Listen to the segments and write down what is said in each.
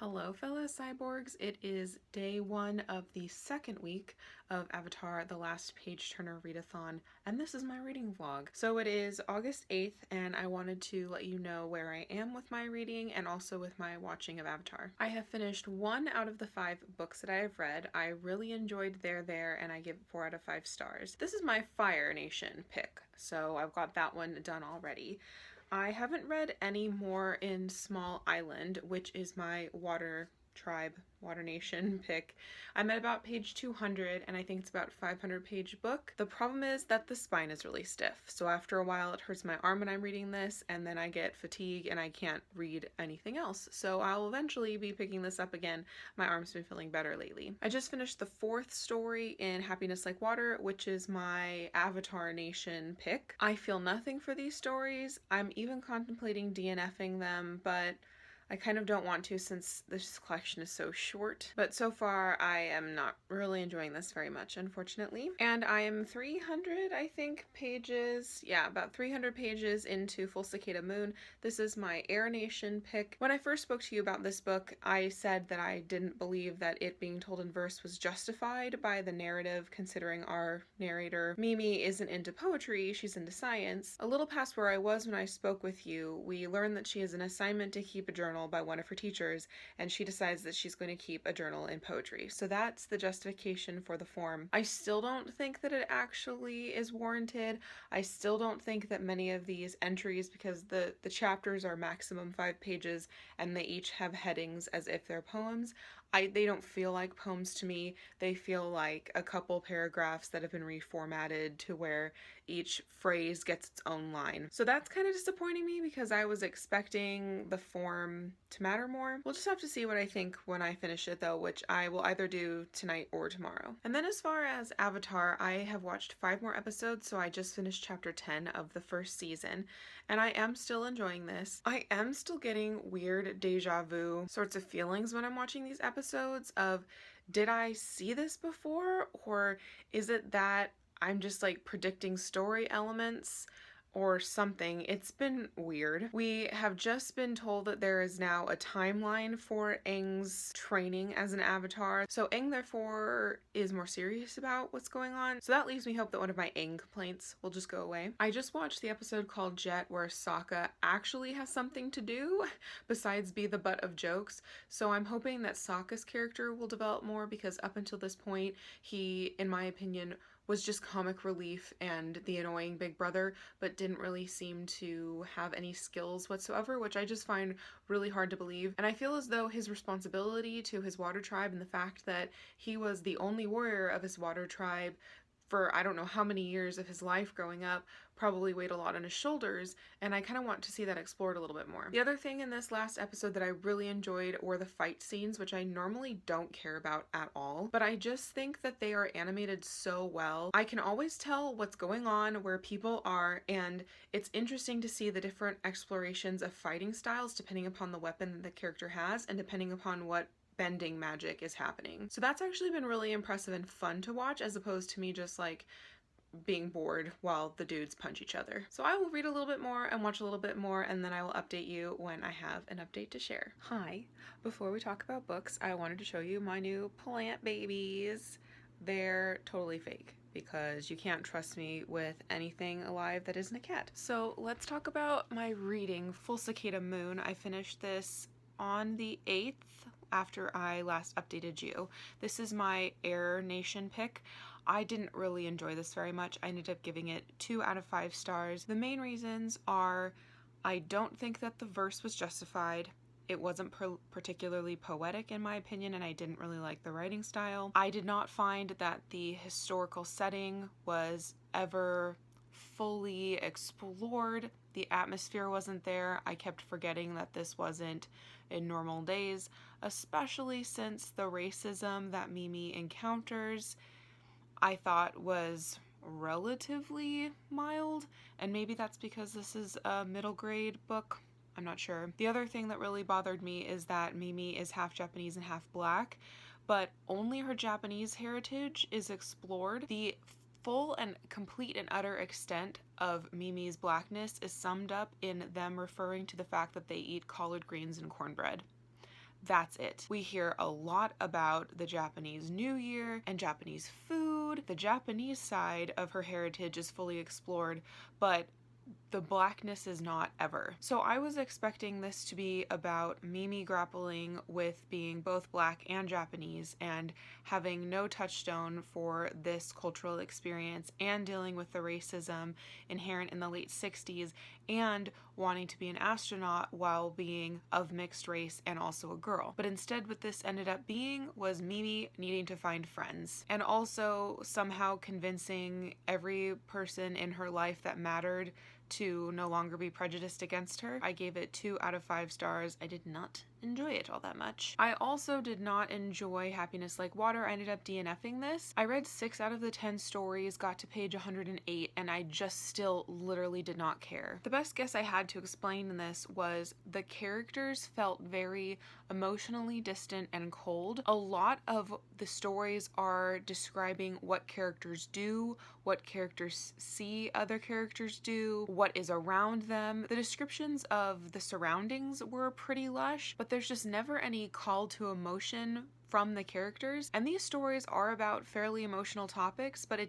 Hello fellow cyborgs, it is day one of the second week of Avatar The Last Page Turner Readathon, and this is my reading vlog. So it is August 8th, and I wanted to let you know where I am with my reading and also with my watching of Avatar. I have finished 1 out of the 5 books that I have read. I really enjoyed There, and I give it 4 out of 5 stars. This is my Fire Nation pick, so I've got that one done already. I haven't read any more in Small Island, which is my Water Nation pick. I'm at about page 200, and I think it's about a 500-page book. The problem is that the spine is really stiff, so after a while it hurts my arm when I'm reading this, and then I get fatigue and I can't read anything else. So I'll eventually be picking this up again. My arm's been feeling better lately. I just finished the 4th story in Happiness Like Water, which is my Avatar Nation pick. I feel nothing for these stories. I'm even contemplating DNFing them, but I kind of don't want to since this collection is so short. But so far I am not really enjoying this very much, unfortunately. And I am 300, I think, pages, about 300 pages into Full Cicada Moon. This is my Air Nation pick. When I first spoke to you about this book, I said that I didn't believe that it being told in verse was justified by the narrative, considering our narrator, Mimi, isn't into poetry, she's into science. A little past where I was when I spoke with you, we learned that she has an assignment to keep a journal by one of her teachers, and she decides that she's going to keep a journal in poetry. So that's the justification for the form. I still don't think that it actually is warranted. I still don't think that many of these entries, because the chapters are maximum 5 pages and they each have headings as if they're poems, they don't feel like poems to me. They feel like a couple paragraphs that have been reformatted to where each phrase gets its own line. So that's kind of disappointing me because I was expecting the form to matter more. We'll just have to see what I think when I finish it though, which I will either do tonight or tomorrow. And then as far as Avatar, I have watched 5 more episodes, so I just finished chapter 10 of the first season, and I am still enjoying this. I am still getting weird deja vu sorts of feelings when I'm watching these episodes of, did I see this before? Or is it that I'm just like predicting story elements or something? It's been weird. We have just been told that there is now a timeline for Aang's training as an avatar. So Aang therefore is more serious about what's going on. So that leaves me hope that one of my Aang complaints will just go away. I just watched the episode called Jet where Sokka actually has something to do besides be the butt of jokes. So I'm hoping that Sokka's character will develop more, because up until this point he, in my opinion, was just comic relief and the annoying big brother, but didn't really seem to have any skills whatsoever, which I just find really hard to believe. And I feel as though his responsibility to his water tribe and the fact that he was the only warrior of his water tribe for I don't know how many years of his life growing up probably weighed a lot on his shoulders, and I kind of want to see that explored a little bit more. The other thing in this last episode that I really enjoyed were the fight scenes, which I normally don't care about at all, but I just think that they are animated so well. I can always tell what's going on, where people are, and it's interesting to see the different explorations of fighting styles depending upon the weapon that the character has and depending upon what bending magic is happening. So that's actually been really impressive and fun to watch, as opposed to me just like being bored while the dudes punch each other. So I will read a little bit more and watch a little bit more, and then I will update you when I have an update to share. Hi, before we talk about books, I wanted to show you my new plant babies. They're totally fake, because you can't trust me with anything alive that isn't a cat. So let's talk about my reading. Full Cicada Moon, I finished this on the 8th after I last updated you. This is my Air Nation pick. I didn't really enjoy this very much. I ended up giving it 2 out of 5 stars. The main reasons are I don't think that the verse was justified. It wasn't particularly poetic in my opinion, and I didn't really like the writing style. I did not find that the historical setting was ever fully explored. The atmosphere wasn't there. I kept forgetting that this wasn't in normal days, especially since the racism that Mimi encounters I thought was relatively mild, and maybe that's because this is a middle grade book. I'm not sure. The other thing that really bothered me is that Mimi is half Japanese and half black, but only her Japanese heritage is explored. The full and complete and utter extent of Mimi's blackness is summed up in them referring to the fact that they eat collard greens and cornbread. that's it. We hear a lot about the Japanese New Year and Japanese food. The Japanese side of her heritage is fully explored, but the blackness is not ever. So I was expecting this to be about Mimi grappling with being both black and Japanese and having no touchstone for this cultural experience and dealing with the racism inherent in the late 60s and wanting to be an astronaut while being of mixed race and also a girl. But instead what this ended up being was Mimi needing to find friends and also somehow convincing every person in her life that mattered to no longer be prejudiced against her. I gave it 2 out of 5 stars. I did not enjoy it all that much. I also did not enjoy Happiness Like Water. I ended up DNFing this. I read 6 out of the 10 stories, got to page 108, and I just still literally did not care. The best guess I had to explain this was the characters felt very emotionally distant and cold. A lot of the stories are describing what characters do, what characters see other characters do, what is around them. The descriptions of the surroundings were pretty lush, but there's just never any call to emotion from the characters. And these stories are about fairly emotional topics, but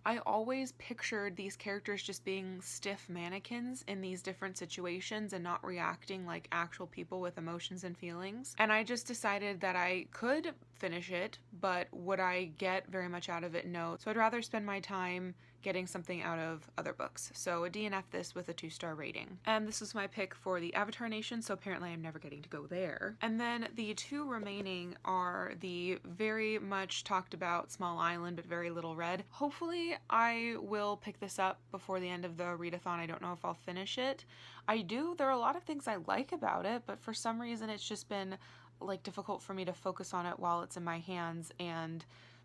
I always pictured these characters just being stiff mannequins in these different situations and not reacting like actual people with emotions and feelings. And I just decided that I could finish it, but would I get very much out of it? No. So I'd rather spend my time getting something out of other books. So a DNF this with a 2-star rating. And this was my pick for the Avatar Nation, so apparently I'm never getting to go there. And then the 2 remaining are the very much talked about Small Island but very little read. Hopefully I will pick this up before the end of the readathon. I don't know if I'll finish it. There are a lot of things I like about it, but for some reason it's just been like difficult for me to focus on it while it's in my hands and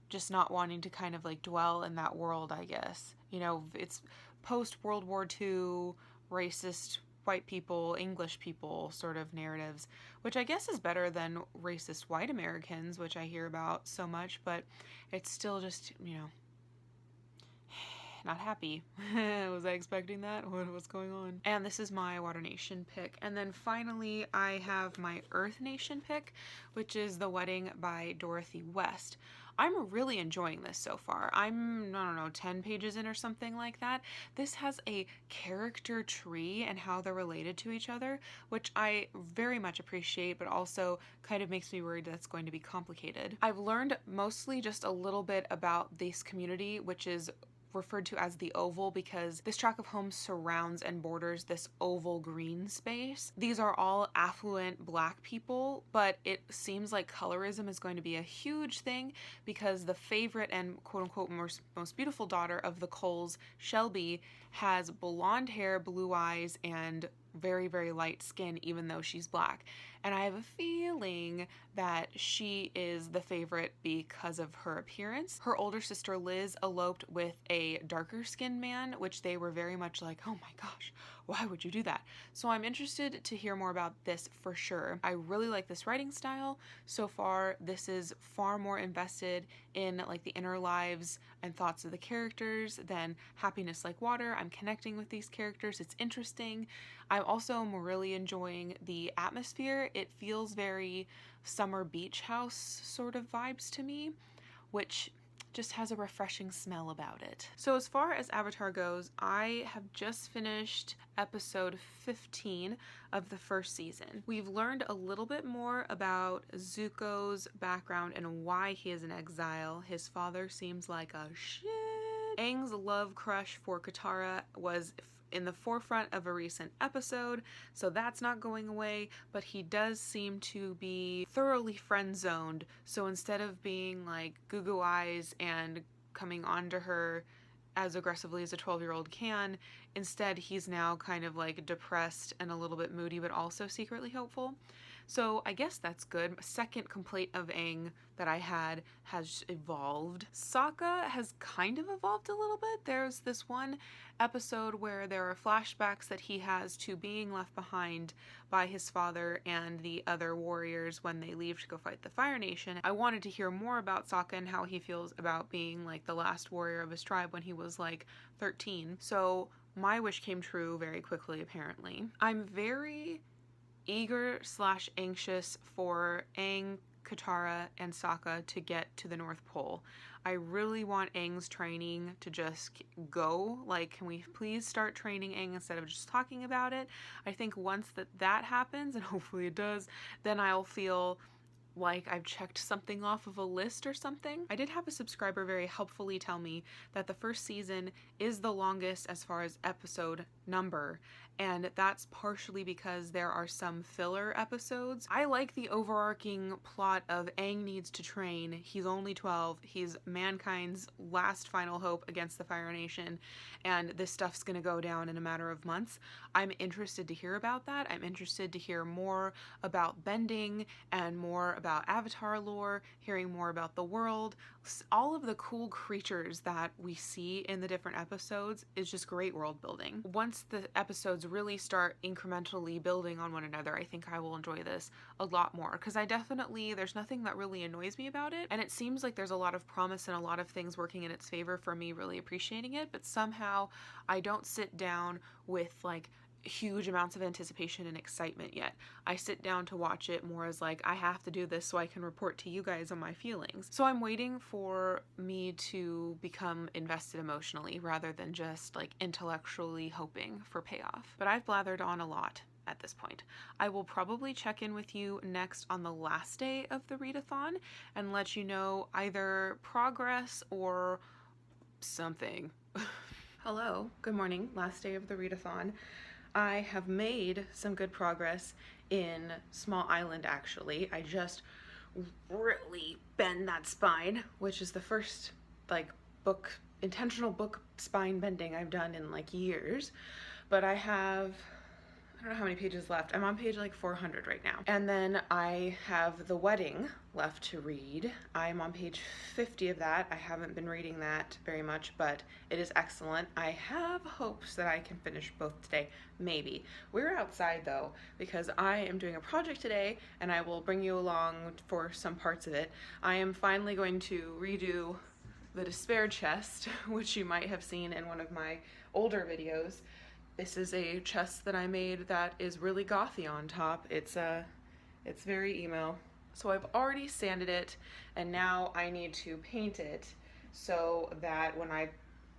just not wanting to kind of like dwell in that world, I guess. You know, it's post-World War II, racist white people, English people sort of narratives, which I guess is better than racist white Americans, which I hear about so much, but it's still just, you know, not happy. Was I expecting that? What's going on? And this is my Water Nation pick. And then finally, I have my Earth Nation pick, which is The Wedding by Dorothy West. I'm really enjoying this so far. I'm, I don't know, 10 pages in or something like that. This has a character tree and how they're related to each other, which I very much appreciate, but also kind of makes me worried that's going to be complicated. I've learned mostly just a little bit about this community, which is referred to as the Oval because this tract of homes surrounds and borders this oval green space. These are all affluent black people, but it seems like colorism is going to be a huge thing because the favorite and quote-unquote most beautiful daughter of the Coles, Shelby, has blonde hair, blue eyes, and very, very light skin, even though she's black. And I have a feeling that she is the favorite because of her appearance. Her older sister Liz eloped with a darker skinned man, which they were very much like, oh my gosh, why would you do that? So I'm interested to hear more about this for sure. I really like this writing style. So far, this is far more invested in like the inner lives and thoughts of the characters than Happiness Like Water. I'm connecting with these characters. It's interesting. I'm also really enjoying the atmosphere. It feels very summer beach house sort of vibes to me, which just has a refreshing smell about it. So as far as Avatar goes, I have just finished episode 15 of the first season. We've learned a little bit more about Zuko's background and why he is in exile. His father seems like a shit. Aang's love crush for Katara was in the forefront of a recent episode, so that's not going away, but he does seem to be thoroughly friend-zoned, so instead of being like goo-goo eyes and coming onto her as aggressively as a 12-year-old can, instead he's now kind of like depressed and a little bit moody, but also secretly hopeful. So I guess that's good. Second complaint of Aang that I had has evolved. Sokka has kind of evolved a little bit. There's this one episode where there are flashbacks that he has to being left behind by his father and the other warriors when they leave to go fight the Fire Nation. I wanted to hear more about Sokka and how he feels about being like the last warrior of his tribe when he was like 13. So my wish came true very quickly, apparently. I'm very eager slash anxious for Aang, Katara, and Sokka to get to the North Pole. I really want Aang's training to just go. Like, can we please start training Aang instead of just talking about it? I think once that happens, and hopefully it does, then I'll feel like I've checked something off of a list or something. I did have a subscriber very helpfully tell me that the first season is the longest as far as episode number, and that's partially because there are some filler episodes. I like the overarching plot of Aang needs to train. He's only 12. He's mankind's last final hope against the Fire Nation, and this stuff's gonna go down in a matter of months. I'm interested to hear about that. I'm interested to hear more about bending and more about Avatar lore, hearing more about the world. All of the cool creatures that we see in the different episodes is just great world building. Once the episodes really start incrementally building on one another, I think I will enjoy this a lot more, because there's nothing that really annoys me about it, and it seems like there's a lot of promise and a lot of things working in its favor for me really appreciating it, but somehow I don't sit down with like huge amounts of anticipation and excitement yet. I sit down to watch it more as like, I have to do this so I can report to you guys on my feelings. So I'm waiting for me to become invested emotionally rather than just like intellectually hoping for payoff. But I've blathered on a lot at this point. I will probably check in with you next on the last day of the readathon and let you know either progress or something. Hello, good morning, last day of the readathon. I have made some good progress in Small Island, actually. I just really bend that spine, which is the first like intentional book spine bending I've done in like years. But I don't know how many pages left. I'm on page like 400 right now. And then I have The Wedding left to read. I'm on page 50 of that. I haven't been reading that very much, but it is excellent. I have hopes that I can finish both today, maybe. We're outside though, because I am doing a project today, and I will bring you along for some parts of it. I am finally going to redo the Despair chest, which you might have seen in one of my older videos. This is a chest that I made that is really gothy on top. It's very emo. So I've already sanded it, and now I need to paint it so that when I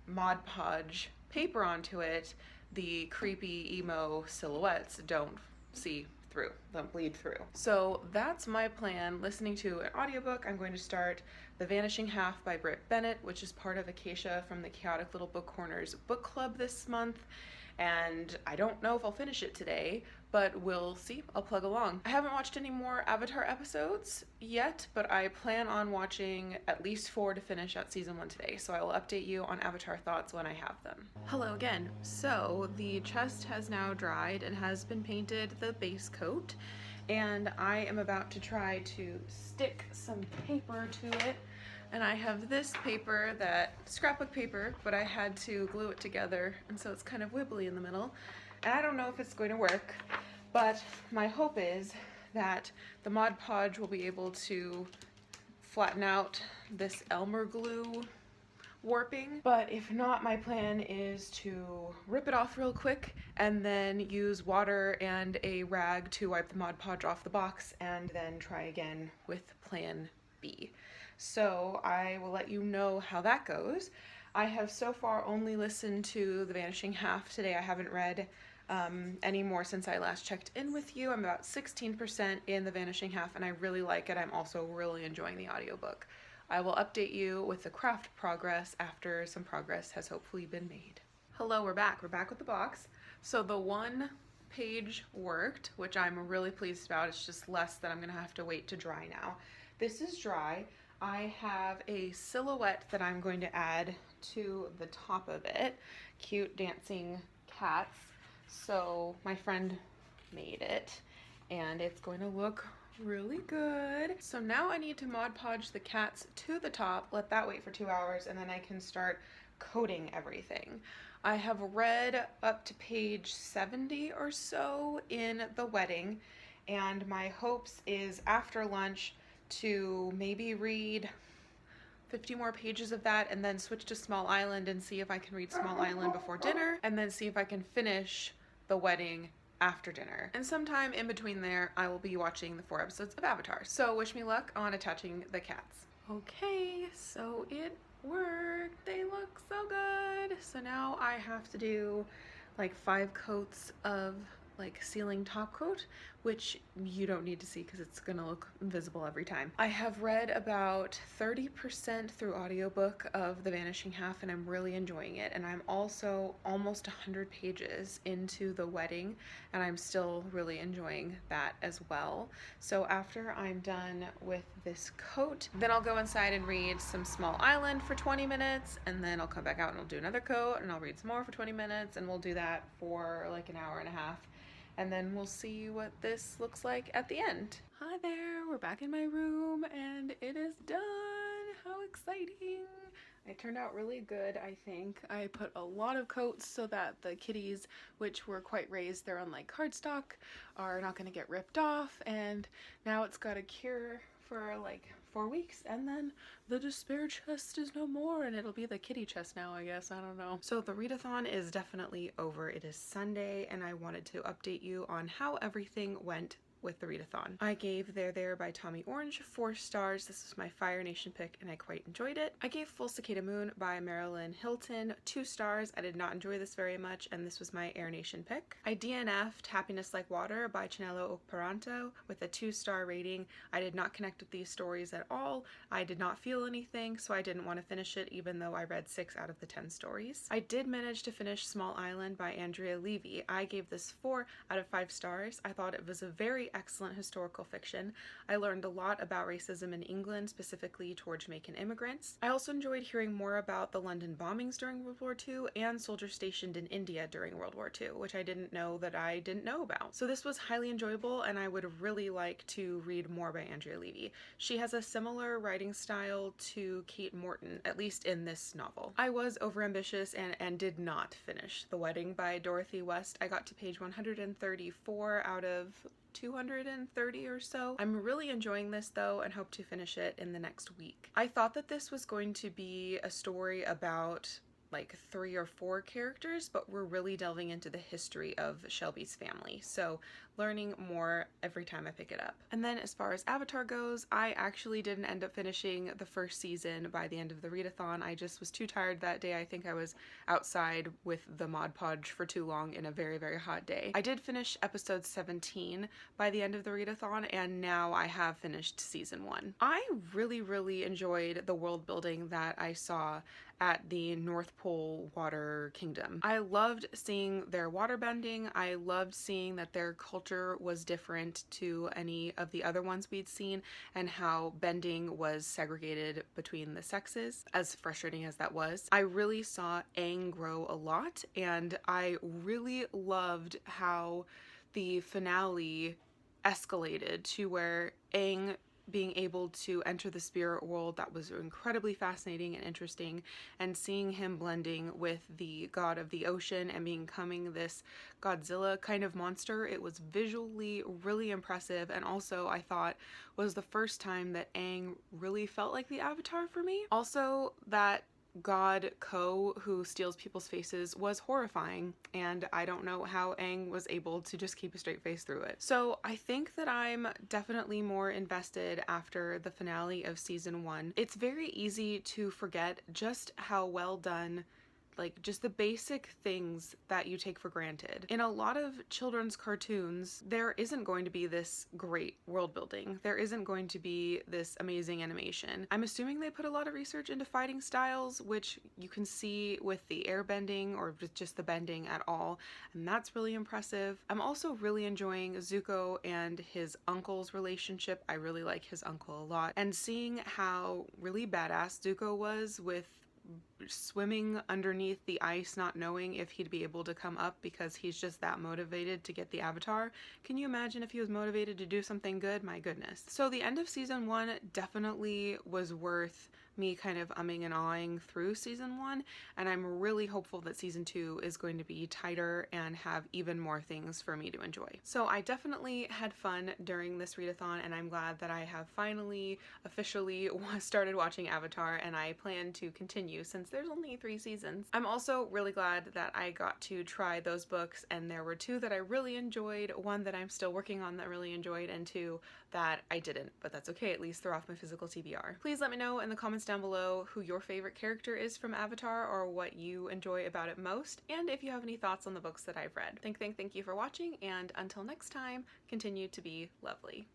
Mod Podge paper onto it, the creepy emo silhouettes don't bleed through. So that's my plan. Listening to an audiobook, I'm going to start The Vanishing Half by Britt Bennett, which is part of Acacia from the Chaotic Little Book Corners book club this month. And I don't know if I'll finish it today, but we'll see. I'll plug along. I haven't watched any more Avatar episodes yet, but I plan on watching at least 4 to finish out season 1 today, so I will update you on Avatar thoughts when I have them. Hello again. So the chest has now dried and has been painted the base coat, and I am about to try to stick some paper to it. And I have this paper, scrapbook paper, but I had to glue it together, and so it's kind of wibbly in the middle. And I don't know if it's going to work, but my hope is that the Mod Podge will be able to flatten out this Elmer glue warping. But if not, my plan is to rip it off real quick and then use water and a rag to wipe the Mod Podge off the box, and then try again with plan B. So I will let you know how that goes. I have so far only listened to The Vanishing Half today. I haven't read any more since I last checked in with you. I'm about 16% in The Vanishing Half, and I really like it. I'm also really enjoying the audiobook. I will update you with the craft progress after some progress has hopefully been made. Hello, we're back. We're back with the box. So the one page worked, which I'm really pleased about. It's just less that I'm gonna have to wait to dry now. This is dry. I have a silhouette that I'm going to add to the top of it. Cute dancing cats. So my friend made it, and it's going to look really good. So now I need to Mod Podge the cats to the top, let that wait for 2 hours, and then I can start coating everything. I have read up to page 70 or so in The Wedding, and my hopes is after lunch to maybe read 50 more pages of that, and then switch to Small Island and see if I can read Small Island before dinner, and then see if I can finish The Wedding after dinner. And sometime in between there, I will be watching the 4 episodes of Avatar. So wish me luck on attaching the cats. Okay, so it worked. They look so good. So now I have to do like 5 coats of like sealing top coat, which you don't need to see because it's gonna look invisible every time. I have read about 30% through audiobook of The Vanishing Half and I'm really enjoying it. And I'm also almost 100 pages into The Wedding and I'm still really enjoying that as well. So after I'm done with this coat, then I'll go inside and read some Small Island for 20 minutes and then I'll come back out and I'll do another coat and I'll read some more for 20 minutes and we'll do that for like an hour and a half. And then we'll see what this looks like at the end. Hi there, we're back in my room and it is done. How exciting. It turned out really good, I think. I put a lot of coats so that the kitties, which were quite raised, they're on like cardstock, are not gonna get ripped off. And now it's got a cure for like 4 weeks and then the despair chest is no more and it'll be the kitty chest now, I guess. I don't know. So the readathon is definitely over. It is Sunday and I wanted to update you on how everything went with the readathon. I gave There by Tommy Orange 4 stars. This was my Fire Nation pick and I quite enjoyed it. I gave Full Cicada Moon by Marilyn Hilton 2 stars. I did not enjoy this very much and this was my Air Nation pick. I DNF'd Happiness Like Water by Chinelo Okparanto with a 2-star rating. I did not connect with these stories at all. I did not feel anything, so I didn't want to finish it even though I read 6 out of the 10 stories. I did manage to finish Small Island by Andrea Levy. I gave this 4 out of 5 stars. I thought it was a very excellent historical fiction. I learned a lot about racism in England, specifically towards Jamaican immigrants. I also enjoyed hearing more about the London bombings during World War II and soldiers stationed in India during World War II, which I didn't know that I didn't know about. So this was highly enjoyable and I would really like to read more by Andrea Levy. She has a similar writing style to Kate Morton, at least in this novel. I was overambitious and did not finish The Wedding by Dorothy West. I got to page 134 out of 230 or so. I'm really enjoying this though and hope to finish it in the next week. I thought that this was going to be a story about like 3 or 4 characters, but we're really delving into the history of Shelby's family. So learning more every time I pick it up. And then as far as Avatar goes, I actually didn't end up finishing the first season by the end of the readathon. I just was too tired that day. I think I was outside with the Mod Podge for too long in a very, very hot day. I did finish episode 17 by the end of the readathon, and now I have finished season 1. I really, really enjoyed the world building that I saw at the North Pole Water Kingdom. I loved seeing their water bending. I loved seeing that their culture was different to any of the other ones we'd seen and how bending was segregated between the sexes, as frustrating as that was. I really saw Aang grow a lot and I really loved how the finale escalated to where Aang being able to enter the spirit world, that was incredibly fascinating and interesting, and seeing him blending with the god of the ocean and becoming this Godzilla kind of monster. It was visually really impressive, and also I thought was the first time that Aang really felt like the Avatar for me. Also, that God Ko, who steals people's faces, was horrifying, and I don't know how Aang was able to just keep a straight face through it. So I think that I'm definitely more invested after the finale of season 1. It's very easy to forget just how well done, like just the basic things that you take for granted. In a lot of children's cartoons, there isn't going to be this great world building. There isn't going to be this amazing animation. I'm assuming they put a lot of research into fighting styles, which you can see with the air bending or just the bending at all, and that's really impressive. I'm also really enjoying Zuko and his uncle's relationship. I really like his uncle a lot, and seeing how really badass Zuko was with swimming underneath the ice, not knowing if he'd be able to come up because he's just that motivated to get the Avatar. Can you imagine if he was motivated to do something good? My goodness. So the end of season 1 definitely was worth me kind of umming and ahhing through season 1, and I'm really hopeful that season 2 is going to be tighter and have even more things for me to enjoy. So I definitely had fun during this readathon, and I'm glad that I have finally officially started watching Avatar, and I plan to continue since there's only 3 seasons. I'm also really glad that I got to try those books, and there were 2 that I really enjoyed, 1 that I'm still working on that I really enjoyed, and 2 that I didn't, but that's okay, at least they're off my physical TBR. Please let me know in the comments down below who your favorite character is from Avatar or what you enjoy about it most, and if you have any thoughts on the books that I've read. Thank you for watching, and until next time, continue to be lovely.